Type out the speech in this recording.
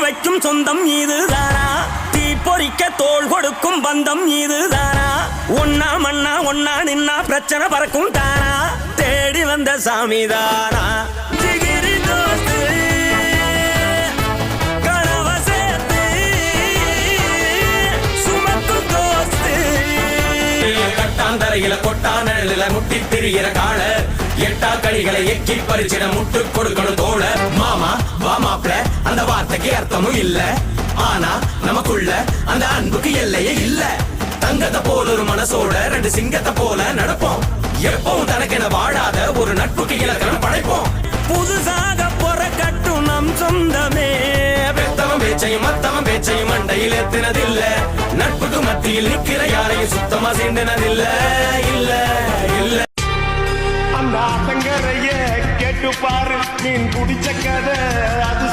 வைக்கும் சொந்தம் இதுதானா? தீ பொறிக்க தோள் கொடுக்கும் பந்தம் இதுதானா? ஒன்னா மண்ணா ஒன்னா நின்னா பிரச்சனை பறக்கும் தானா? தேடி வந்த சாமிதானா? ஜிகிரி தோஸ்து கனவ சேர்த்து சுமக்கும் தோஸ்து. கட்டாந்தரையில கொட்டானல முட்டி திரிகிற கால எட்டா கடிகளை எக்கி பறிச்சிட முட்டு கொடுக்கணும் தோழ. மாமா வா மாப்ள அந்த வார்த்தைக்கு அர்த்தமும் இல்ல. ஆனா நமக்குள்ள அந்த அன்புக்கு எல்லையே இல்ல. தங்கத்தை போல ஒரு மனசோட ரெண்டு சிங்கத்தை போல நடப்போம். எப்பவும் தனக்கென வாழாத ஒரு நட்புக்கு இலக்கணம் படைப்போம். புதுசாக பொறக்கட்டும் நம் சொந்தமே. பெத்தவன் பேச்சையும் மத்தவன் பேச்சையும் மண்டையில் எத்தினதில்ல. நட்புக்கு மத்தியில் நிக்கிற யாரையும் சுத்தமா சேர்ந்தனதில்ல. இல்ல இல்ல அந்த ஆத்தங்கரைய கேட்டு பாரு மீன் குடிச்ச கதை அது